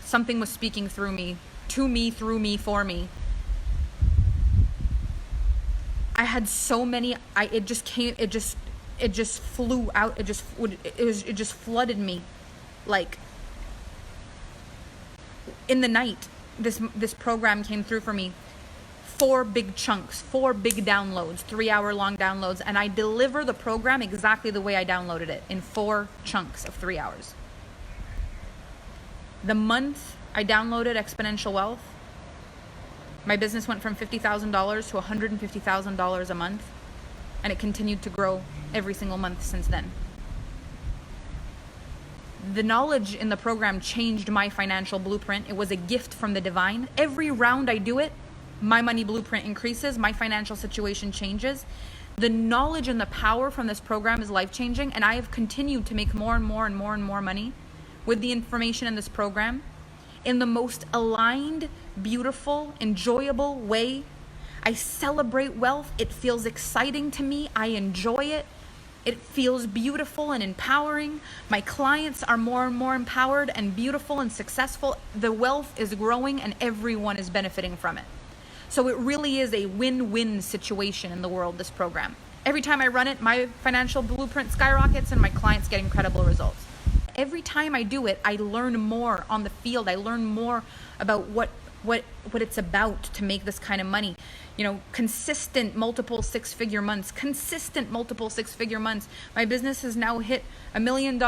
something was speaking through me, to me, through me, for me. I had so many, it just flew out. It just flooded me. Like in the night, this program came through for me. 4 big chunks, 4 big downloads, 3-hour-long downloads, and I deliver the program exactly the way I downloaded it, in 4 chunks of 3 hours. The month I downloaded Exponential Wealth, my business went from $50,000 to $150,000 a month, and it continued to grow every single month since then. The knowledge in the program changed my financial blueprint. It was a gift from the divine. Every round I do it, my money blueprint increases, my financial situation changes. The knowledge and the power from this program is life-changing, and I have continued to make more and more and more and more money with the information in this program in the most aligned, beautiful, enjoyable way. I celebrate wealth. It feels exciting to me. I enjoy it. It feels beautiful and empowering. My clients are more and more empowered and beautiful and successful. The wealth is growing and everyone is benefiting from it. So it really is a win-win situation in the world, this program. Every time I run it, my financial blueprint skyrockets and my clients get incredible results. Every time I do it, I learn more on the field. I learn more about what it's about to make this kind of money. You know, consistent multiple 6-figure months. My business has now hit $1 million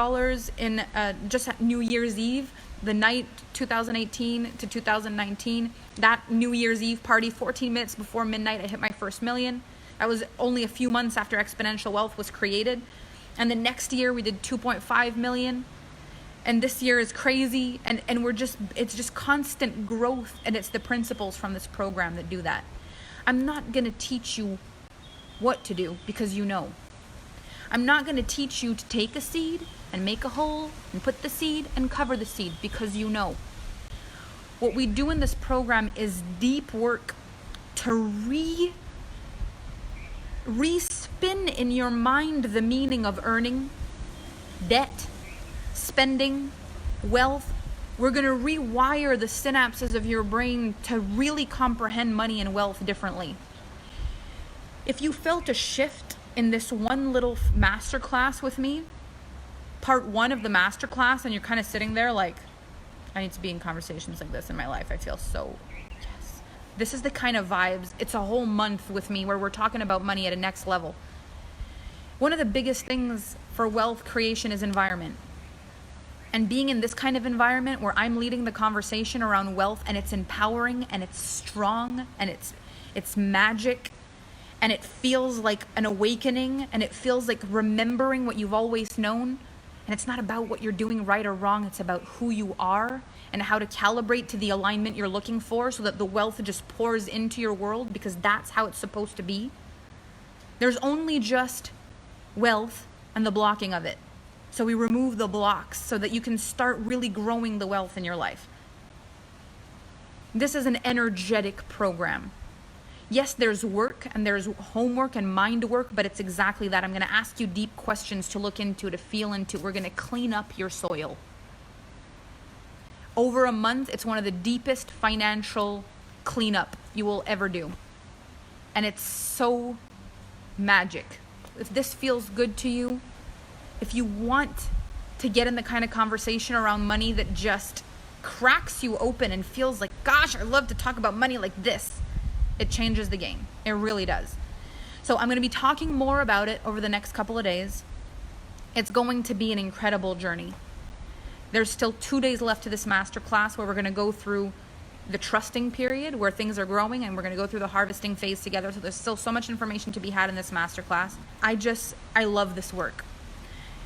in just at New Year's Eve. The night 2018 to 2019, that New Year's Eve party, 14 minutes before midnight, I hit my first million. That was only a few months after Exponential Wealth was created. And the next year we did 2.5 million. And this year is crazy. And it's just constant growth. And it's the principles from this program that do that. I'm not going to teach you what to do because you know. I'm not going to teach you to take a seed and make a hole and put the seed and cover the seed because you know. What we do in this program is deep work to re-spin in your mind the meaning of earning, debt, spending, wealth. We're going to rewire the synapses of your brain to really comprehend money and wealth differently. If you felt a shift in this one little masterclass with me, part 1 of the masterclass, and you're kind of sitting there like, I need to be in conversations like this in my life. I feel so, yes. This is the kind of vibes. It's a whole month with me where we're talking about money at a next level. One of the biggest things for wealth creation is environment. And being in this kind of environment where I'm leading the conversation around wealth, and it's empowering and it's strong and it's magic, and it feels like an awakening, and it feels like remembering what you've always known. And it's not about what you're doing right or wrong. It's about who you are and how to calibrate to the alignment you're looking for so that the wealth just pours into your world, because that's how it's supposed to be. There's only just wealth and the blocking of it. So we remove the blocks so that you can start really growing the wealth in your life. This is an energetic program. Yes, there's work and there's homework and mind work, but it's exactly that. I'm going to ask you deep questions to look into, to feel into. We're going to clean up your soil. Over a month, it's one of the deepest financial cleanup you will ever do. And it's so magic. If this feels good to you, if you want to get in the kind of conversation around money that just cracks you open and feels like, gosh, I love to talk about money like this, it changes the game. It really does. So I'm going to be talking more about it over the next couple of days. It's going to be an incredible journey. There's still 2 days left to this masterclass where we're going to go through the trusting period where things are growing, and we're going to go through the harvesting phase together. So there's still so much information to be had in this masterclass. I love this work.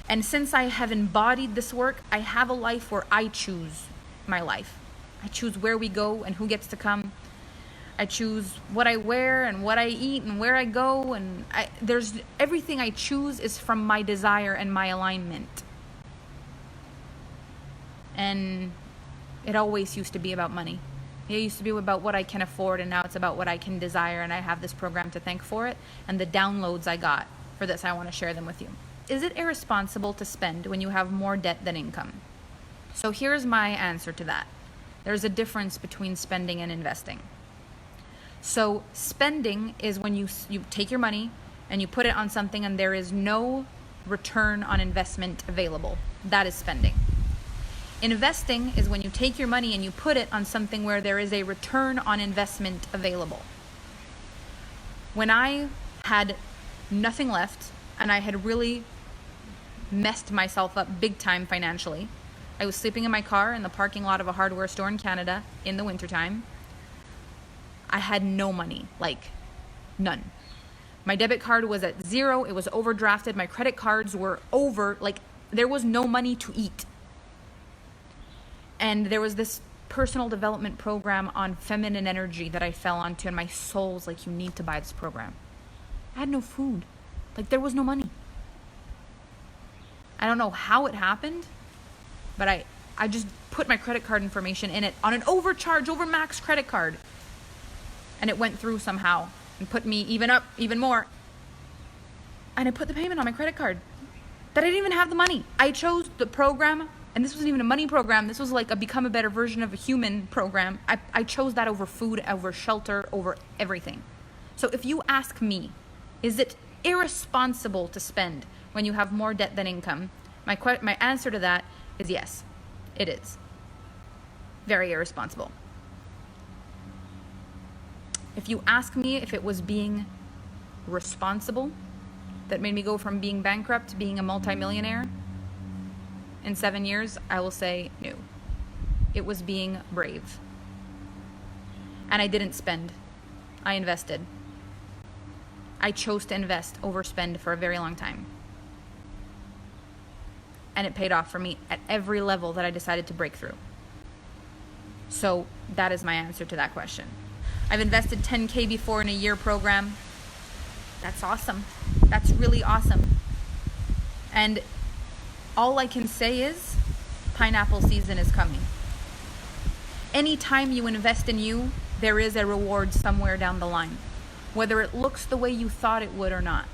And since I have embodied this work, I have a life where I choose my life. I choose where we go and who gets to come. I choose what I wear and what I eat and where I go, and there's everything I choose is from my desire and my alignment. And it always used to be about money. It used to be about what I can afford, and now it's about what I can desire, and I have this program to thank for it. And the downloads I got for this, I want to share them with you. Is it irresponsible to spend when you have more debt than income? So here's my answer to that. There's a difference between spending and investing. So spending is when you take your money and you put it on something and there is no return on investment available. That is spending. Investing is when you take your money and you put it on something where there is a return on investment available. When I had nothing left and I had really messed myself up big time financially, I was sleeping in my car in the parking lot of a hardware store in Canada in the wintertime. I had no money, like none. My debit card was at zero. It was overdrafted. My credit cards were over. Like, there was no money to eat. And there was this personal development program on feminine energy that I fell onto, and my soul was like, you need to buy this program. I had no food. Like, there was no money. I don't know how it happened, but I just put my credit card information in it on an overcharge, over max credit card. And it went through somehow and put me even more. And I put the payment on my credit card that I didn't even have the money. I chose the program, and this wasn't even a money program. This was like a become a better version of a human program. I chose that over food, over shelter, over everything. So if you ask me, is it irresponsible to spend when you have more debt than income? My answer to that is yes, it is. Very irresponsible. If you ask me if it was being responsible that made me go from being bankrupt to being a multimillionaire in 7 years, I will say no. It was being brave. And I didn't spend. I invested. I chose to invest over spend for a very long time. And it paid off for me at every level that I decided to break through. So that is my answer to that question. I've invested 10K before in a year program. That's awesome. That's really awesome. And all I can say is pineapple season is coming. Anytime you invest in you, there is a reward somewhere down the line, whether it looks the way you thought it would or not.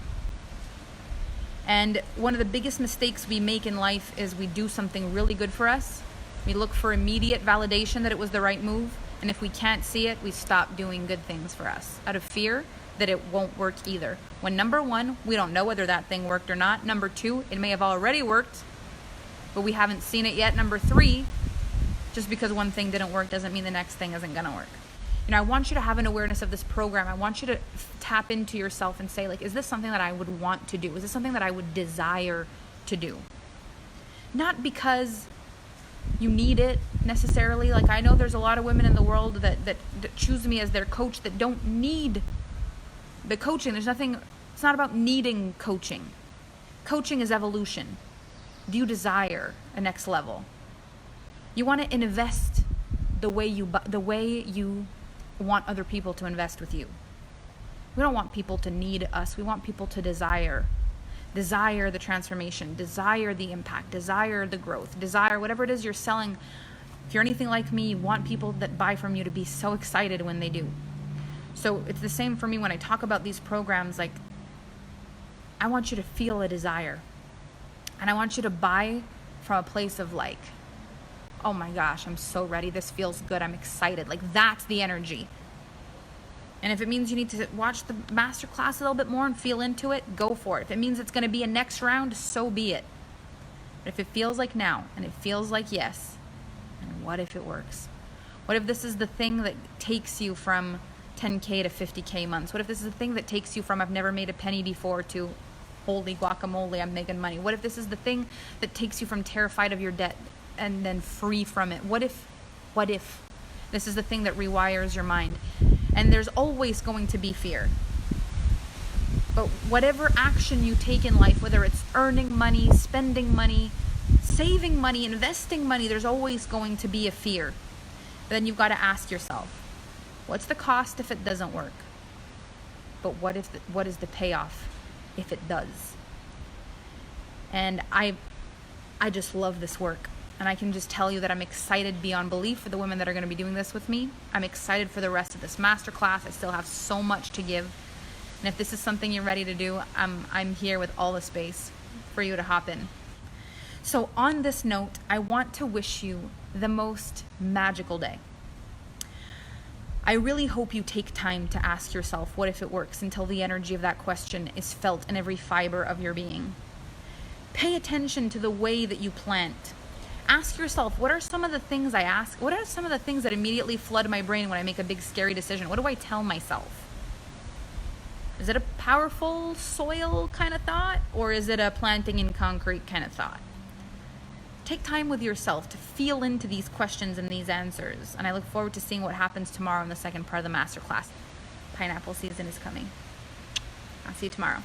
And one of the biggest mistakes we make in life is we do something really good for us. We look for immediate validation that it was the right move. And if we can't see it, we stop doing good things for us out of fear that it won't work either. When number one, we don't know whether that thing worked or not. Number two, it may have already worked, but we haven't seen it yet. Number three, just because one thing didn't work doesn't mean the next thing isn't gonna work. You know, I want you to have an awareness of this program. I want you to tap into yourself and say, like, is this something that I would want to do? Is this something that I would desire to do? Not because you need it necessarily. Like, I know there's a lot of women in the world that choose me as their coach that don't need the coaching. It's not about needing coaching. Coaching is evolution. Do you desire a next level? You want to invest the way you want other people to invest with you. We don't want people to need us. We want people to desire the transformation, desire the impact, desire the growth, desire whatever it is you're selling. If you're anything like me, you want people that buy from you to be so excited when they do. So it's the same for me when I talk about these programs. Like, I want you to feel a desire, and I want you to buy from a place of like, oh my gosh, I'm so ready. This feels good. I'm excited. Like, that's the energy. And if it means you need to watch the masterclass a little bit more and feel into it, go for it. If it means it's going to be a next round, so be it. But if it feels like now, and it feels like yes, and what if it works? What if this is the thing that takes you from 10K to 50K months? What if this is the thing that takes you from I've never made a penny before to holy guacamole, I'm making money? What if this is the thing that takes you from terrified of your debt and then free from it? What if this is the thing that rewires your mind? And there's always going to be fear. But whatever action you take in life, whether it's earning money, spending money, saving money, investing money, there's always going to be a fear. But then you've got to ask yourself, What's the cost if it doesn't work? But what is the payoff if it does? And I just love this work. And I can just tell you that I'm excited beyond belief for the women that are going to be doing this with me. I'm excited for the rest of this masterclass. I still have so much to give. And if this is something you're ready to do, I'm here with all the space for you to hop in. So on this note, I want to wish you the most magical day. I really hope you take time to ask yourself, what if it works, until the energy of that question is felt in every fiber of your being. Pay attention to the way that you plant. Ask yourself, what are some of the things I ask? What are some of the things that immediately flood my brain when I make a big, scary decision? What do I tell myself? Is it a powerful soil kind of thought, or is it a planting in concrete kind of thought? Take time with yourself to feel into these questions and these answers. And I look forward to seeing what happens tomorrow in the second part of the masterclass. Pineapple season is coming. I'll see you tomorrow.